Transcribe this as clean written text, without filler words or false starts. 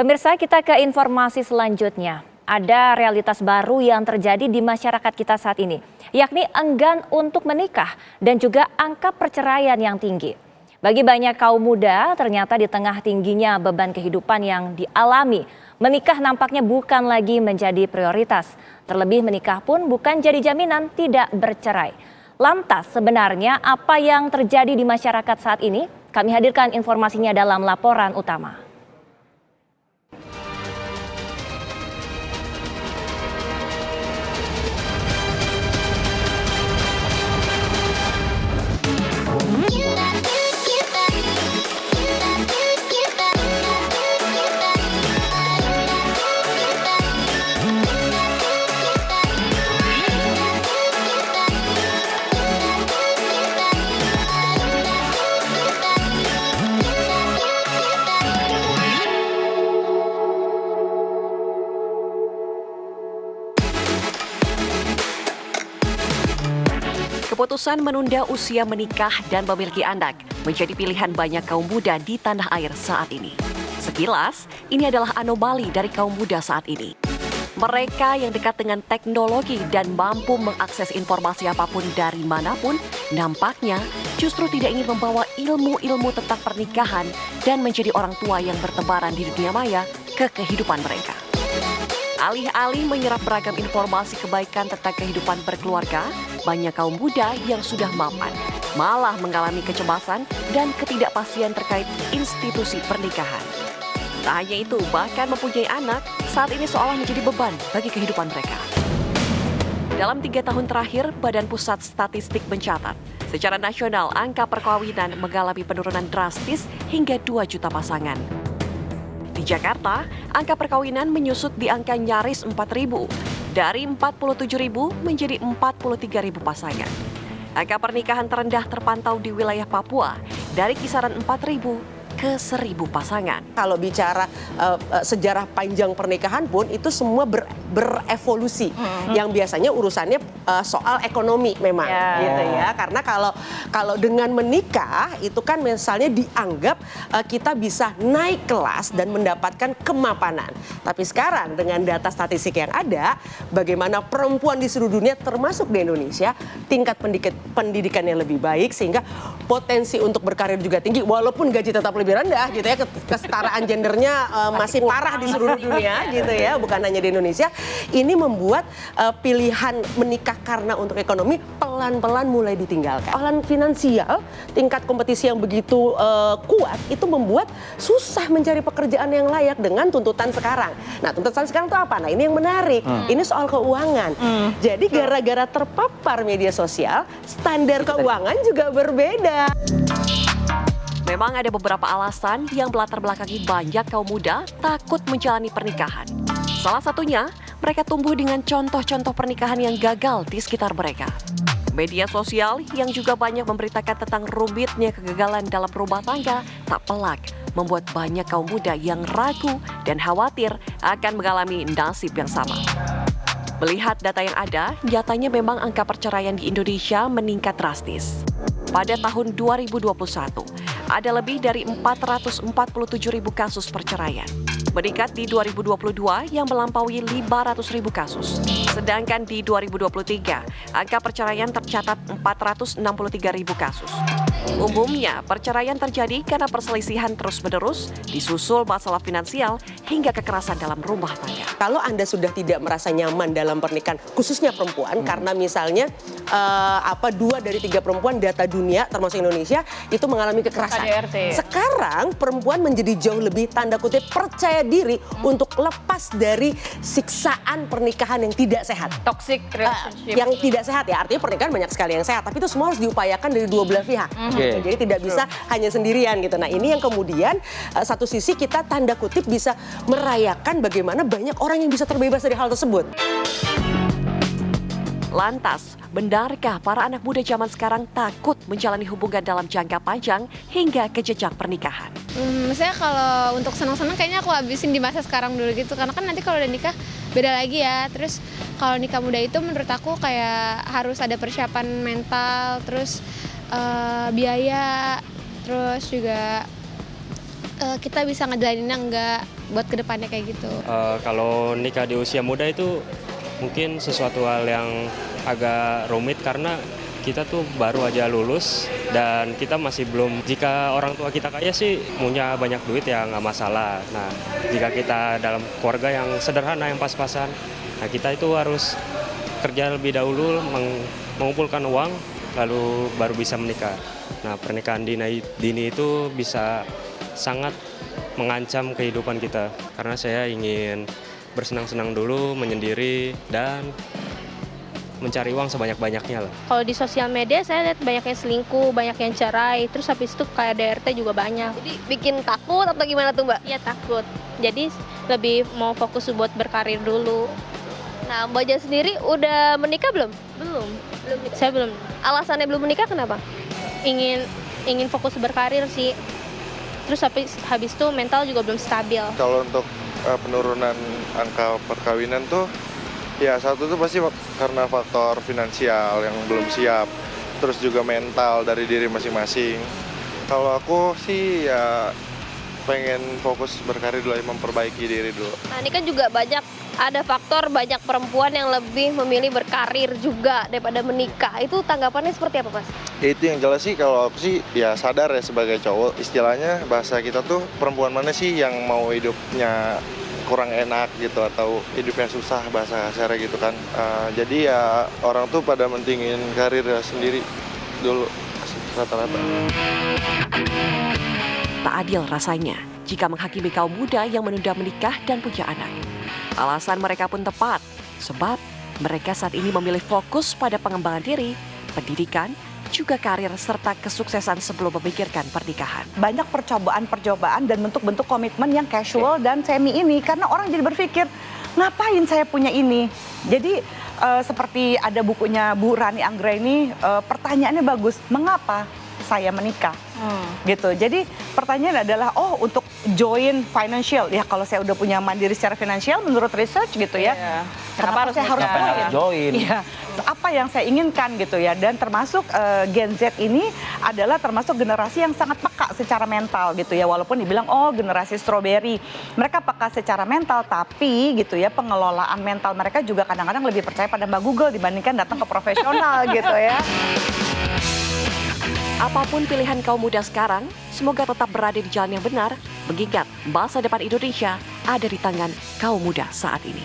Pemirsa, kita ke informasi selanjutnya. Ada realitas baru yang terjadi di masyarakat kita saat ini, yakni enggan untuk menikah dan juga angka perceraian yang tinggi. Bagi banyak kaum muda, ternyata di tengah tingginya beban kehidupan yang dialami, menikah nampaknya bukan lagi menjadi prioritas. Terlebih menikah pun bukan jadi jaminan tidak bercerai. Lantas sebenarnya apa yang terjadi di masyarakat saat ini? Kami hadirkan informasinya dalam laporan utama. Keputusan menunda usia menikah dan memiliki anak menjadi pilihan banyak kaum muda di tanah air saat ini. Sekilas, ini adalah anomali dari kaum muda saat ini. Mereka yang dekat dengan teknologi dan mampu mengakses informasi apapun dari manapun, nampaknya justru tidak ingin membawa ilmu-ilmu tentang pernikahan dan menjadi orang tua yang bertebaran di dunia maya ke kehidupan mereka. Alih-alih menyerap beragam informasi kebaikan tentang kehidupan berkeluarga, banyak kaum muda yang sudah mapan malah mengalami kecemasan dan ketidakpastian terkait institusi pernikahan. Tak hanya itu, bahkan mempunyai anak saat ini seolah menjadi beban bagi kehidupan mereka. Dalam 3 tahun terakhir, Badan Pusat Statistik mencatat, secara nasional angka perkawinan mengalami penurunan drastis hingga 2 juta pasangan. Di Jakarta, angka perkawinan menyusut di angka nyaris 4.000, dari 47.000 menjadi 43.000 pasangan. Angka pernikahan terendah terpantau di wilayah Papua, dari kisaran 4.000 ke 1.000 pasangan. Kalau bicara sejarah panjang pernikahan pun itu semua berevolusi. Yang biasanya urusannya soal ekonomi memang, gitu ya. Karena kalau dengan menikah itu kan misalnya dianggap kita bisa naik kelas dan mendapatkan kemapanan. Tapi sekarang dengan data statistik yang ada, bagaimana perempuan di seluruh dunia termasuk di Indonesia tingkat pendidikan yang lebih baik sehingga potensi untuk berkarir juga tinggi walaupun gaji tetap lebih rendah gitu ya, kesetaraan gendernya masih parah di seluruh dunia gitu ya, bukan hanya di Indonesia. Ini membuat pilihan menikah karena untuk ekonomi pelan-pelan mulai ditinggalkan. Pelan finansial, tingkat kompetisi yang begitu kuat itu membuat susah mencari pekerjaan yang layak dengan tuntutan sekarang. Nah, tuntutan sekarang itu apa? Nah, ini yang menarik. Ini soal keuangan. Jadi gara-gara terpapar media sosial, standar keuangan juga berbeda. Memang ada beberapa alasan yang melatar belakangi banyak kaum muda takut menjalani pernikahan. Salah satunya, mereka tumbuh dengan contoh-contoh pernikahan yang gagal di sekitar mereka. Media sosial yang juga banyak memberitakan tentang rumitnya kegagalan dalam rumah tangga tak pelak membuat banyak kaum muda yang ragu dan khawatir akan mengalami nasib yang sama. Melihat data yang ada, nyatanya memang angka perceraian di Indonesia meningkat drastis. Pada tahun 2021, ada lebih dari 447.000 kasus perceraian. Meningkat di 2022 yang melampaui 500.000 kasus. Sedangkan di 2023, angka perceraian tercatat 463.000 kasus. Umumnya, perceraian terjadi karena perselisihan terus-menerus, disusul masalah finansial hingga kekerasan dalam rumah tangga. Kalau Anda sudah tidak merasa nyaman dalam pernikahan, khususnya perempuan, karena misalnya 2 dari 3 perempuan data dunia termasuk Indonesia itu mengalami kekerasan. KDRT. Sekarang perempuan menjadi jauh lebih tanda kutip percaya diri untuk lepas dari siksaan pernikahan yang tidak sehat. Toxic relationship. Yang tidak sehat ya, artinya pernikahan banyak sekali yang sehat, tapi itu semua harus diupayakan dari dua belah pihak. Jadi tidak bisa hanya sendirian gitu. Nah, ini yang kemudian satu sisi kita tanda kutip bisa merayakan bagaimana banyak orang yang bisa terbebas dari hal tersebut. Lantas, benarkah para anak muda zaman sekarang takut menjalani hubungan dalam jangka panjang hingga ke jenjang pernikahan? Maksudnya kalau untuk senang-senang kayaknya aku habisin di masa sekarang dulu gitu. Karena kan nanti kalau udah nikah beda lagi ya. Terus kalau nikah muda itu menurut aku kayak harus ada persiapan mental, terus biaya, terus juga kita bisa ngejalaninnya enggak. buat kedepannya kayak gitu. Kalau nikah di usia muda itu mungkin sesuatu hal yang agak rumit karena kita tuh baru aja lulus dan kita masih belum, jika orang tua kita kaya sih punya banyak duit ya nggak masalah. Nah, jika kita dalam keluarga yang sederhana, yang pas-pasan, nah kita itu harus kerja lebih dahulu, mengumpulkan uang, lalu baru bisa menikah. Nah, pernikahan dini itu bisa sangat mengancam kehidupan kita karena saya ingin bersenang-senang dulu, menyendiri, dan mencari uang sebanyak-banyaknya lah. Kalau di sosial media saya lihat banyak yang selingkuh, banyak yang cerai, terus habis itu kayak DRT juga banyak. Jadi bikin takut atau gimana tuh Mbak? Iya takut, jadi lebih mau fokus buat berkarir dulu. Nah Mbak Jan sendiri udah menikah belum? Belum, saya belum. Alasannya belum menikah kenapa? Ingin fokus berkarir sih, terus habis itu mental juga belum stabil. Kalau untuk penurunan angka perkawinan tuh, ya satu tuh pasti karena faktor finansial yang belum siap, terus juga mental dari diri masing-masing. Kalau aku sih ya pengen fokus berkarir dulu, memperbaiki diri dulu. Nah ini kan juga ada faktor banyak perempuan yang lebih memilih berkarir juga daripada menikah. Itu tanggapannya seperti apa Mas? Ya itu yang jelas sih, kalau aku sih ya sadar ya sebagai cowok, istilahnya bahasa kita tuh perempuan mana sih yang mau hidupnya kurang enak gitu atau hidupnya susah, bahasa kasarnya gitu kan. Jadi ya orang tuh pada mentingin karir sendiri dulu rata-rata. Tak adil rasanya jika menghakimi kaum muda yang menunda menikah dan punya anak. Alasan mereka pun tepat, sebab mereka saat ini memilih fokus pada pengembangan diri, pendidikan, juga karir serta kesuksesan sebelum memikirkan pernikahan. Banyak percobaan dan bentuk-bentuk komitmen yang casual dan semi ini karena orang jadi berpikir ngapain saya punya ini. Jadi seperti ada bukunya Bu Rani Anggraini, pertanyaannya bagus, mengapa saya menikah? Gitu. Jadi pertanyaan adalah untuk join financial. Ya kalau saya udah punya mandiri secara finansial menurut research gitu ya. Kenapa saya harus join? Iya. Apa yang saya inginkan gitu ya. Dan termasuk Gen Z ini adalah termasuk generasi yang sangat peka secara mental gitu ya. Walaupun dibilang generasi strawberry. Mereka peka secara mental tapi gitu ya pengelolaan mental mereka juga kadang-kadang lebih percaya pada Mbak Google dibandingkan datang ke profesional gitu ya. Apapun pilihan kaum muda sekarang, semoga tetap berada di jalan yang benar, mengingat masa depan Indonesia ada di tangan kaum muda saat ini.